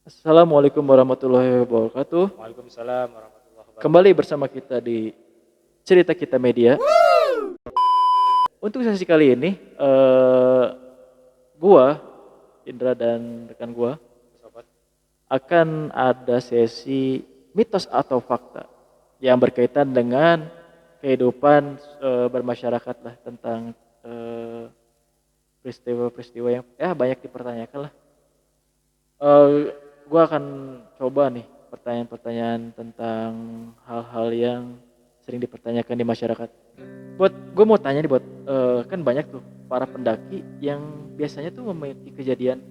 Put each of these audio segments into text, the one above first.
Assalamualaikum warahmatullahi wabarakatuh. Waalaikumsalam warahmatullahi wabarakatuh. Kembali bersama kita di Cerita Kita Media. Untuk sesi kali ini, gua, Indra dan rekan gua Sobat. akan ada sesi mitos atau fakta yang berkaitan dengan kehidupan bermasyarakat lah tentang peristiwa-peristiwa yang banyak dipertanyakan lah. Gua akan coba nih pertanyaan-pertanyaan tentang hal-hal yang sering dipertanyakan di masyarakat. Gue mau tanya nih kan banyak tuh para pendaki yang biasanya tuh memiliki kejadian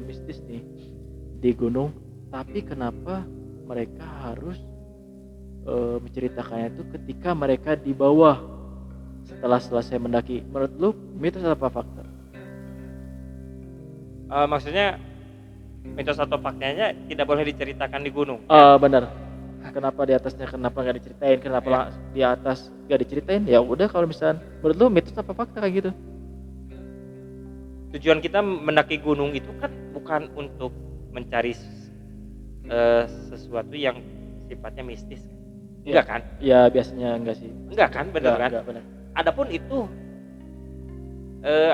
mistis nih di gunung, tapi kenapa mereka harus menceritakannya itu ketika mereka di bawah setelah selesai mendaki? Menurut lu mitos apa fakta? Maksudnya mitos atau faktanya tidak boleh diceritakan di gunung. Benar. Kenapa di atasnya kenapa nggak diceritain? Kenapa Ya. di atas nggak diceritain? Ya udah, kalau misalnya menurut lu mitos apa fakta kayak gitu? Tujuan kita mendaki gunung itu kan bukan untuk mencari sesuatu yang sifatnya mistis. Enggak kan? Ya biasanya enggak sih. Enggak kan, benar kan? Enggak, benar. Adapun itu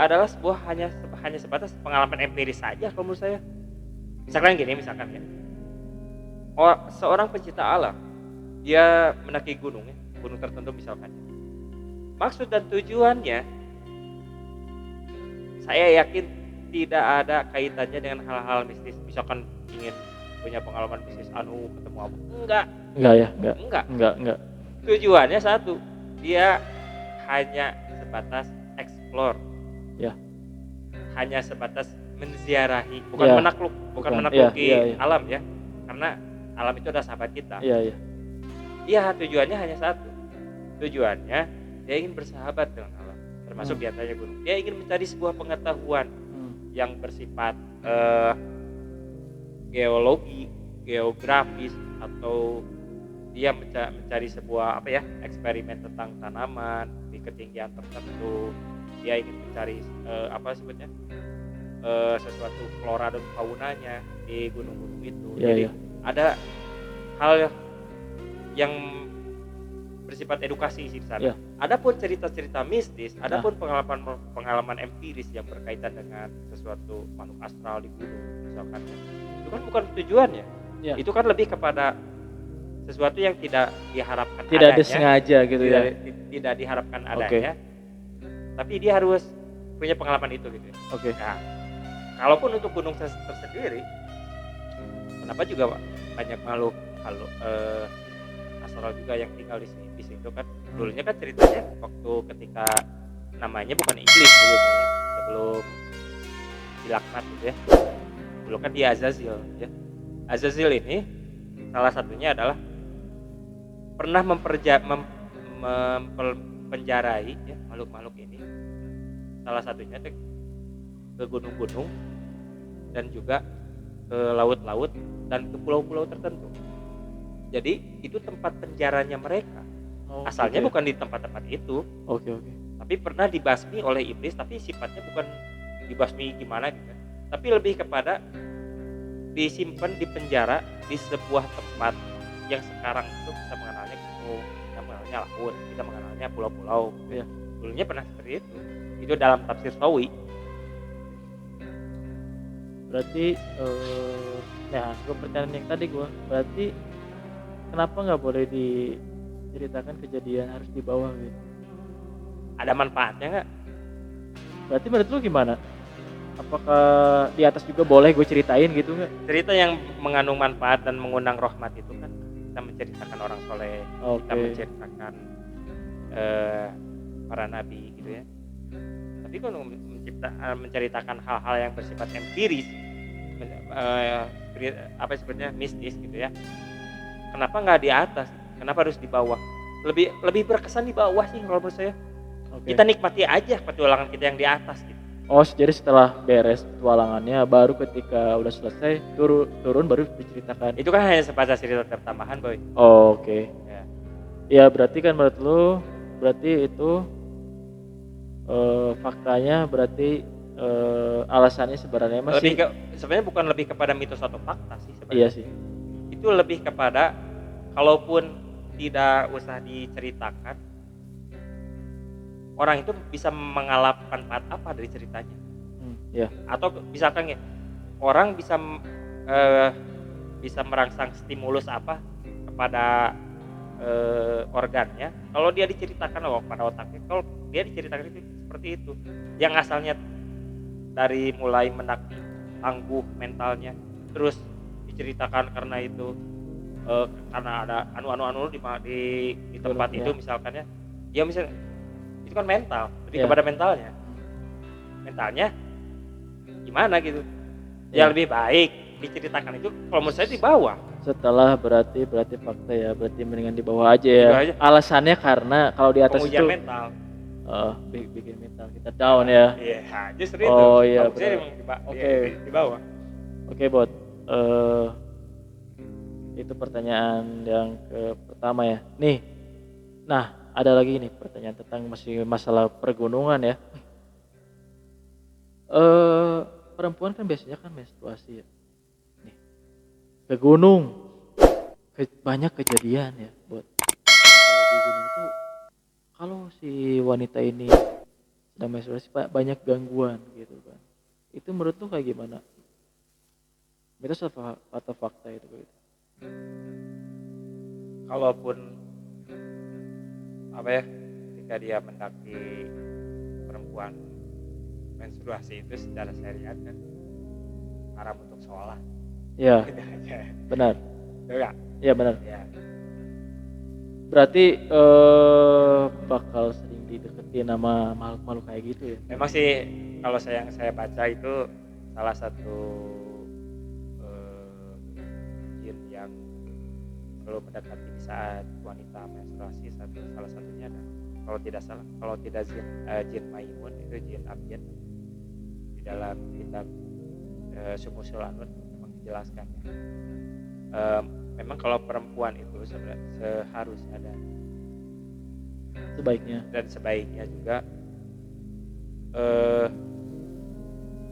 adalah sebuah hanya sebatas pengalaman empiris saja kalau menurut saya. Misalkan ya, seorang pencipta alam, dia mendaki gunung tertentu misalkan. Maksud dan tujuannya, saya yakin tidak ada kaitannya dengan hal-hal mistis. Misalkan ingin punya pengalaman mistis, ketemu apa? Enggak ya, enggak. Tujuannya satu, dia hanya sebatas explore. Ya. Hanya sebatas menziarahi, bukan Ya. menakluki alam ya. Karena alam itu adalah sahabat kita. Iya. Iya, tujuannya hanya satu. Tujuannya dia ingin bersahabat dengan alam, termasuk diantaranya gunung. Dia ingin mencari sebuah pengetahuan yang bersifat geologi, geografis, atau dia mencari sebuah eksperimen tentang tanaman di ketinggian tertentu. Dia ingin mencari sesuatu flora dan faunanya di gunung-gunung itu. Jadi ada hal yang bersifat edukasi sih di sana. Adapun cerita-cerita mistis, adapun pengalaman empiris yang berkaitan dengan sesuatu makhluk astral di gunung misalkan, itu kan bukan tujuannya. Itu kan lebih kepada sesuatu yang tidak diharapkan tidak adanya, disengaja gitu tidak diharapkan adanya. Tapi dia harus punya pengalaman itu gitu. Nah, kalaupun untuk gunung tersendiri, kenapa juga banyak makhluk astral juga yang tinggal di situ kan. Dulunya kan ceritanya waktu ketika namanya bukan iblis dulunya, sebelum dilaknat gitu ya. Dulu kan dia Azazil ya. Azazil ini salah satunya adalah pernah mempenjarai ya makhluk-makhluk ini. Salah satunya ke gunung-gunung dan juga ke laut-laut dan ke pulau-pulau tertentu. Jadi itu tempat penjaranya mereka. Asalnya bukan di tempat-tempat itu. Tapi pernah dibasmi oleh iblis, tapi sifatnya bukan dibasmi gimana gitu. Tapi lebih kepada disimpan di penjara di sebuah tempat yang sekarang itu kita mengenalnya gunung, kita mengenalnya laut, kita mengenalnya pulau-pulau. Dulunya pernah seperti itu. Itu dalam tafsir Sawi. Berarti pertanyaan yang tadi berarti kenapa nggak boleh diceritakan kejadian harus di bawah gitu? Ada manfaatnya nggak? Berarti menurut lu gimana? Apakah di atas juga boleh gue ceritain gitu nggak? Cerita yang mengandung manfaat dan mengundang rahmat itu kan kita menceritakan orang soleh, kita menceritakan para nabi gitu ya. Tapi kalau menceritakan hal-hal yang bersifat empiris, mistis gitu ya, kenapa nggak di atas? Kenapa harus di bawah? Lebih berkesan di bawah sih kalau menurut saya. Kita nikmati aja petualangan kita yang di atas gitu. Jadi setelah beres petualangannya baru ketika udah selesai turun baru diceritakan. Itu kan hanya sebatas cerita tambahan, Boy. Ya berarti kan menurut lu berarti itu faktanya berarti alasannya sebenarnya Lebih masih ke sebenarnya bukan lebih kepada mitos atau fakta sih iya sebenarnya. sih. Itu lebih kepada kalaupun tidak usah diceritakan, orang itu bisa mengalami manfaat apa dari ceritanya. Iya. Atau misalkan ya, orang eh, bisa merangsang stimulus apa kepada organnya kalau dia diceritakan pada otaknya, kalau dia diceritakan itu seperti itu, yang asalnya dari mulai menakti tangguh mentalnya, terus diceritakan karena itu karena ada anu di tempat Gunung, itu ya. misalkan ya, ya misalnya itu kan mental, lebih Iya. kepada mentalnya gimana gitu. Iya. Ya lebih baik diceritakan itu kalau menurut saya di bawah. Setelah berarti fakta ya, berarti mendingan di bawah aja ya. Di bawah aja. Alasannya karena kalau di atas Pengujian itu mental. bikin mental kita down ya. Iya, justru itu. Oh iya, Bagusnya benar. emang Oke. di bawah. Oke, Bot. Itu pertanyaan yang pertama ya. Nih, nah ada lagi nih pertanyaan tentang masih masalah pergunungan ya. Perempuan kan biasanya kan menstruasi ya. Nih, ke gunung, banyak kejadian ya, buat di gunung itu kalau si wanita ini sedang menstruasi banyak gangguan gitu kan. Itu menurut lu kayak gimana? Mitos atau fakta itu gitu? Kalaupun apa ya, ketika dia mendaki perempuan menstruasi itu secara syariat kan haram untuk sholat. Iya, Gitu aja. benar. Betul nggak? Iya benar. Ya. Berarti bakal sering dideketin sama makhluk-makhluk kayak gitu ya? Memang sih kalau yang saya baca itu salah satu jin yang selalu mendekati di saat wanita menstruasi, salah satunya ada, kalau tidak jin Maimun, itu jin Abjad. Di dalam kitab Sumusul Anur memang dijelaskan ya. Memang kalau perempuan itu seharusnya dan sebaiknya juga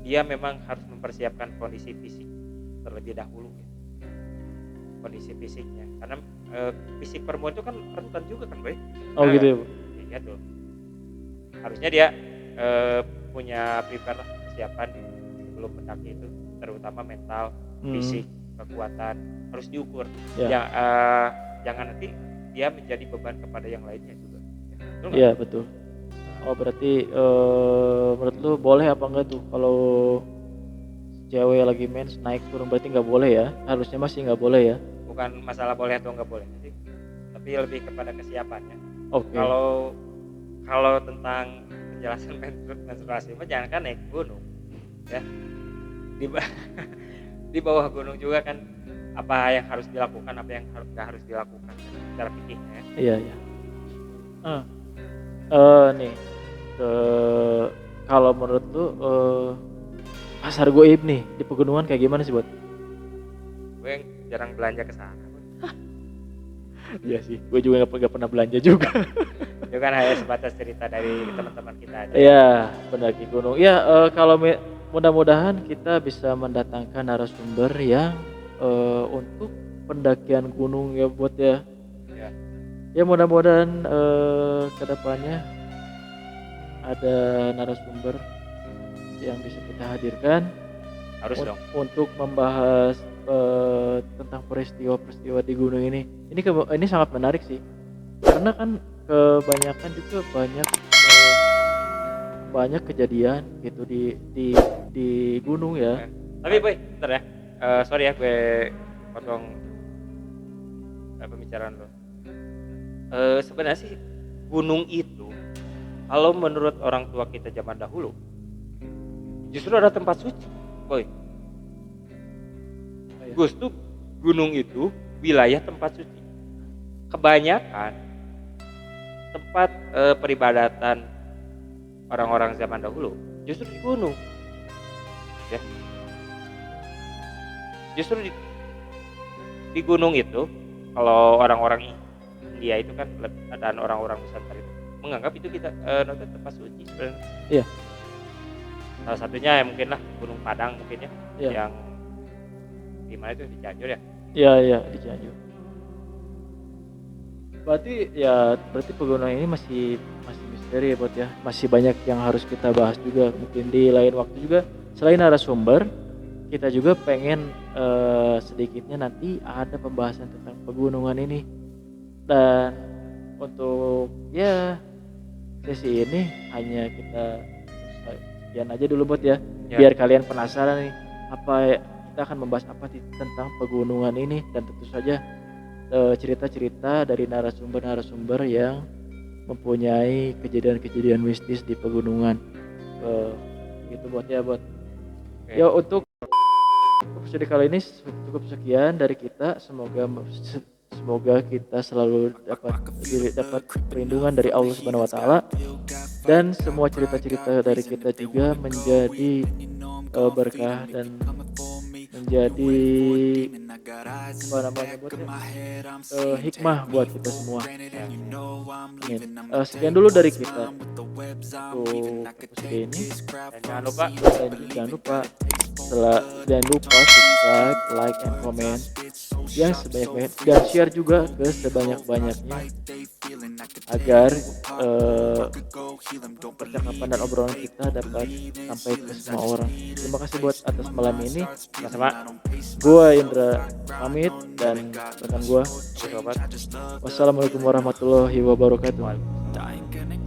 dia memang harus mempersiapkan kondisi fisik terlebih dahulu ya. Kondisi fisiknya, karena fisik perempuan itu kan rentan juga kan, Boy. Oh gitu ya, Bu? Iya tuh. Harusnya dia punya prepare persiapan sebelum mendaki itu, terutama mental, fisik, kekuatan harus diukur. Ya. Jangan nanti dia menjadi beban kepada yang lainnya juga. Iya betul. Oh berarti menurut lu boleh apa enggak tuh kalau cewek lagi mens naik turun, berarti nggak boleh ya? Harusnya masih nggak boleh ya? Bukan masalah boleh atau nggak boleh sih, tapi lebih kepada kesiapannya. Oke. Kalau tentang penjelasan menstruasi mah jangan kan naik gunung ya, di bawah gunung juga kan apa yang harus dilakukan, apa yang nggak harus dilakukan secara fikihnya. Iya. Nih kalau menurut lu pasar goib nih di pegunungan kayak gimana sih, Bot? Gue yang jarang belanja ke sana. Iya sih, gue juga nggak pernah belanja juga. Itu kan hanya sebatas cerita dari teman-teman kita aja. Iya, pendaki gunung. Ya kalau mudah-mudahan kita bisa mendatangkan narasumber yang untuk pendakian gunung ya, buat ya. Ya mudah-mudahan kedepannya ada narasumber yang bisa kita hadirkan. Harus dong. Untuk membahas tentang peristiwa-peristiwa di gunung ini. Ini sangat menarik sih, karena kan kebanyakan juga banyak kejadian gitu di gunung ya. Tapi Boy, bentar ya. Sorry ya gue potong pembicaraan lo. Sebenarnya sih gunung itu kalau menurut orang tua kita zaman dahulu justru ada tempat suci, Boy. Gustu gunung itu wilayah tempat suci. Kebanyakan tempat peribadatan orang-orang zaman dahulu justru di gunung. Ya. Justru di gunung itu, kalau orang-orang India itu kan dan orang-orang Nusantara itu menganggap itu kita tempat suci sebenarnya. Iya. Salah satunya ya mungkin lah Gunung Padang mungkin ya, Iya. yang di mana itu, di Cianjur ya? Iya, iya, di Cianjur. Berarti pegunungan ini masih masih misteri ya, Bot ya. Masih banyak yang harus kita bahas juga. Mungkin di lain waktu juga selain narasumber, kita juga pengen sedikitnya nanti ada pembahasan tentang pegunungan ini. Dan untuk ya sesi ini hanya kita sekian aja dulu Bot ya. Ya. Biar kalian penasaran nih kita akan membahas apa tentang pegunungan ini, dan tentu saja cerita-cerita dari narasumber-narasumber yang mempunyai kejadian-kejadian mistis di pegunungan. Gitu Bot ya, Bot. Oke. Ya, untuk episode kali ini cukup sekian dari kita. Semoga kita selalu dapat perlindungan dari Allah Subhanahu wa taala, dan semua cerita-cerita dari kita juga menjadi berkah dan menjadi hikmah buat kita semua. Amin. Sekian dulu dari kita untuk episode ini. Dan jangan lupa Jangan lupa subscribe, like, and comment yang sebanyak-banyaknya, dan share juga ke sebanyak-banyaknya agar percakapan dan obrolan kita dapat sampai ke semua orang. Terima kasih buat atas malam ini. sama-sama. Gua Indra pamit, dan rekan gua. Sobat. Wassalamualaikum warahmatullahi wabarakatuh. Waalaikumsalam.